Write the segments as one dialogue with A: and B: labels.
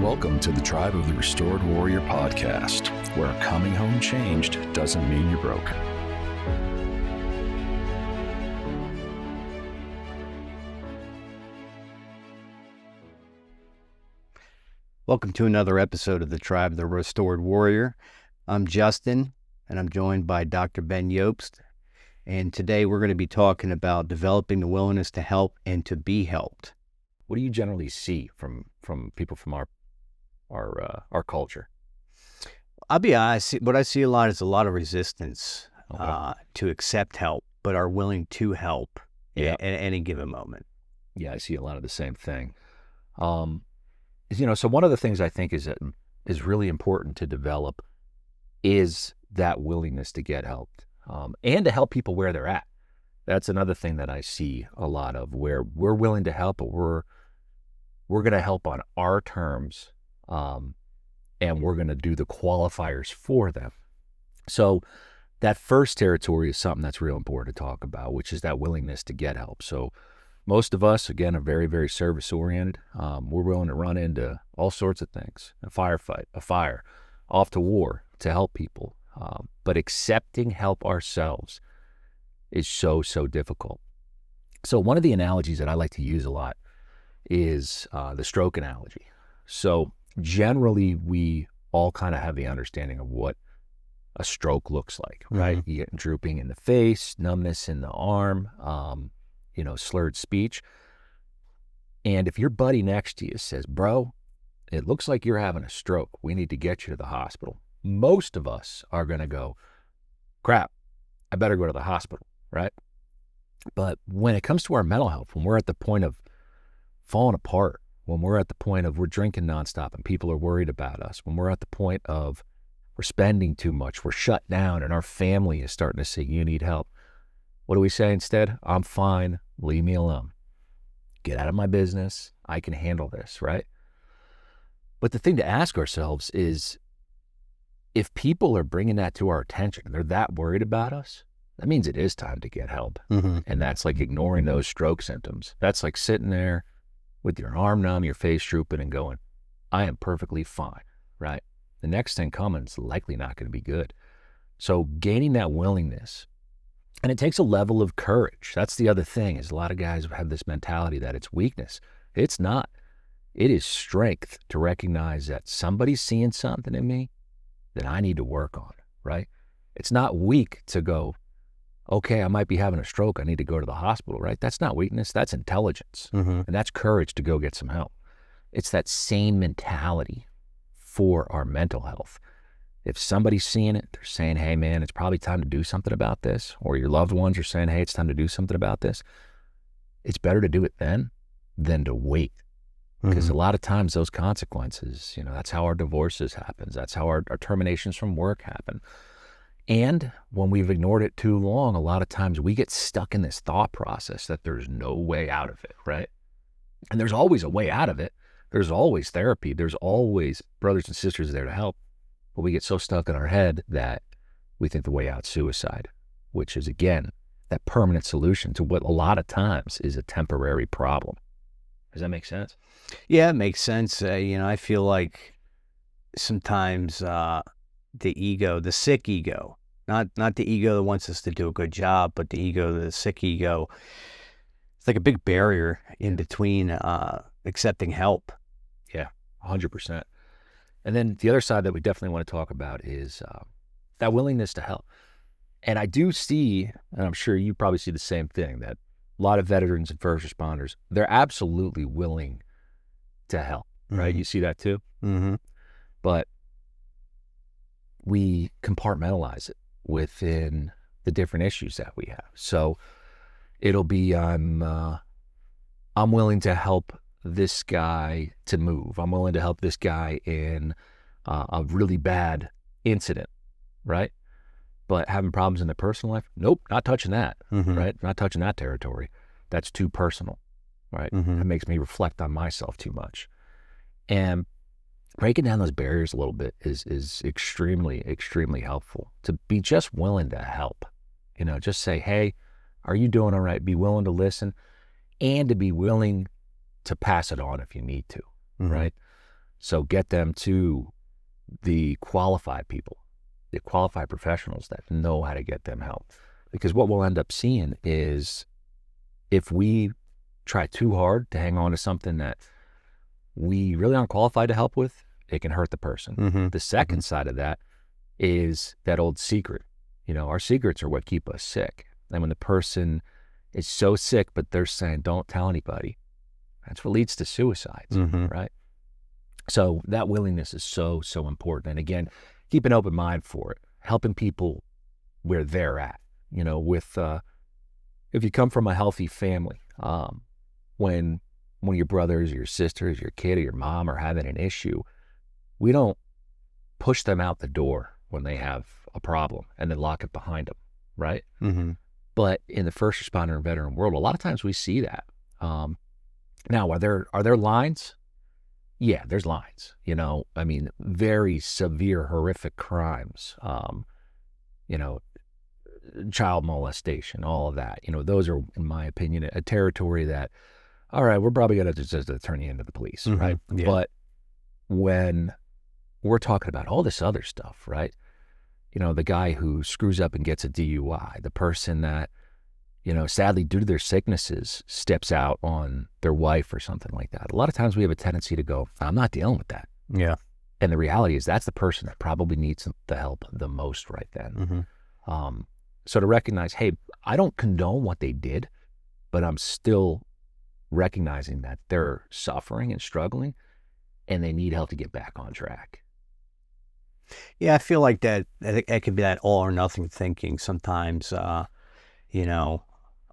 A: Welcome to the Tribe of the Restored Warrior podcast, where coming home changed doesn't mean you're broke.
B: Welcome to another episode of the Tribe of the Restored Warrior. I'm Justin, and I'm joined by Dr. Ben Iobst. And today we're going to be talking about developing the willingness to help and to be helped.
C: What do you generally see from people from our culture?
B: I'll be honest, what I see a lot is a lot of resistance to accept help, but are willing to help at any given moment.
C: Yeah, I see a lot of the same thing. So one of the things I think is really important to develop is that willingness to get helped and to help people where they're at. That's another thing that I see a lot of, where we're willing to help, but we're going to help on our terms, and we're going to do the qualifiers for them. So that first territory is something that's real important to talk about, which is that willingness to get help. So most of us, again, are very, very service-oriented. We're willing to run into all sorts of things, a firefight, a fire, off to war to help people. But accepting help ourselves is so difficult. So one of the analogies that I like to use a lot is the stroke analogy. So generally, we all kind of have the understanding of what a stroke looks like, right?
B: Mm-hmm.
C: You get drooping in the face, numbness in the arm, slurred speech. And if your buddy next to you says, bro, it looks like you're having a stroke, we need to get you to the hospital, most of us are going to go, crap, I better go to the hospital, right? But when it comes to our mental health, when we're at the point of falling apart, when we're at the point of we're drinking nonstop and people are worried about us, when we're at the point of we're spending too much, we're shut down, and our family is starting to say, you need help, what do we say instead? I'm fine, leave me alone. Get out of my business, I can handle this, right? But the thing to ask ourselves is, if people are bringing that to our attention, they're that worried about us, that means it is time to get help.
B: Mm-hmm.
C: And that's like ignoring those stroke symptoms. That's like sitting there with your arm numb, your face drooping, and going, I am perfectly fine, right? The next thing coming is likely not going to be good. So gaining that willingness, and it takes a level of courage. That's the other thing, is a lot of guys have this mentality that it's weakness. It's not. It is strength to recognize that somebody's seeing something in me that I need to work on, right? It's not weak to go, okay, I might be having a stroke, I need to go to the hospital, right? That's not weakness, that's intelligence.
B: Mm-hmm.
C: And that's courage to go get some help. It's that same mentality for our mental health. If somebody's seeing it, they're saying, hey man, it's probably time to do something about this, or your loved ones are saying, hey, it's time to do something about this, it's better to do it then than to wait. Because a lot of times those consequences, that's how our divorces happen. That's how our terminations from work happen. And when we've ignored it too long, a lot of times we get stuck in this thought process that there's no way out of it, right? And there's always a way out of it. There's always therapy. There's always brothers and sisters there to help. But we get so stuck in our head that we think the way out's suicide, which is, again, that permanent solution to what a lot of times is a temporary problem. Does that make sense?
B: Yeah, it makes sense. I feel like sometimes the ego, the sick ego, not the ego that wants us to do a good job, but the ego, the sick ego, it's like a big barrier in between accepting help.
C: Yeah, 100%. And then the other side that we definitely want to talk about is that willingness to help. And I do see, and I'm sure you probably see the same thing, that a lot of veterans and first responders, they're absolutely willing to help, right?
B: Mm-hmm.
C: You see that too?
B: Mm-hmm.
C: But we compartmentalize it within the different issues that we have. So it'll be, I'm willing to help this guy to move. I'm willing to help this guy in a really bad incident, right? But having problems in their personal life, nope, not touching that,
B: Mm-hmm.
C: right? Not touching that territory. That's too personal, right?
B: Mm-hmm.
C: That makes me reflect on myself too much. And breaking down those barriers a little bit is extremely, extremely helpful. To be just willing to help, just say, hey, are you doing all right? Be willing to listen, and to be willing to pass it on if you need to,
B: Mm-hmm.
C: right? So get them to the qualified people, the qualified professionals that know how to get them help. Because what we'll end up seeing is if we try too hard to hang on to something that we really aren't qualified to help with, it can hurt the person.
B: Mm-hmm.
C: The second side of that is that old secret. Our secrets are what keep us sick. And when the person is so sick, but they're saying, don't tell anybody, that's what leads to suicides, right? So that willingness is so, so important. And again, keep an open mind for it, helping people where they're at. If you come from a healthy family, when one of your brothers or your sisters, your kid or your mom are having an issue, we don't push them out the door when they have a problem and then lock it behind them, right?
B: Mm-hmm.
C: But in the first responder and veteran world, a lot of times we see that. Now, are there lines? Yeah, there's lines. Very severe, horrific crimes. Child molestation, all of that. Those are, in my opinion, a territory that, all right, we're probably going to just turn you into the police, right?
B: Yeah.
C: But when we're talking about all this other stuff, right? The guy who screws up and gets a DUI, the person that, sadly, due to their sicknesses, steps out on their wife or something like that. A lot of times we have a tendency to go, I'm not dealing with that.
B: Yeah.
C: And the reality is that's the person that probably needs the help the most right then. So to recognize, hey, I don't condone what they did, but I'm still recognizing that they're suffering and struggling and they need help to get back on track.
B: Yeah, I feel like that could be that all or nothing thinking sometimes. I'm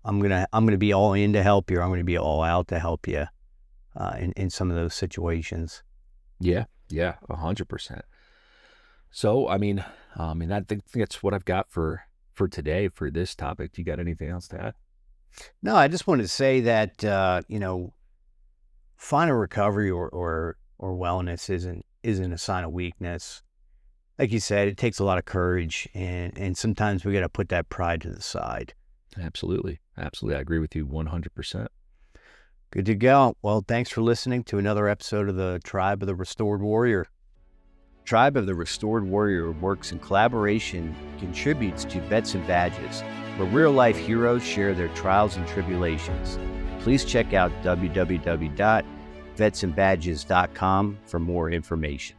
B: gonna be all in to help you, or I'm gonna be all out to help you in some of those situations.
C: Yeah, 100%. So I think that's what I've got for today for this topic. Do you got anything else to add?
B: No, I just wanted to say that final recovery or wellness isn't a sign of weakness. Like you said, it takes a lot of courage, and sometimes we got to put that pride to the side.
C: Absolutely. I agree with you 100%.
B: Good to go. Well, thanks for listening to another episode of the Tribe of the Restored Warrior. Tribe of the Restored Warrior works in collaboration, contributes to Vets and Badges, where real-life heroes share their trials and tribulations. Please check out www.vetsandbadges.com for more information.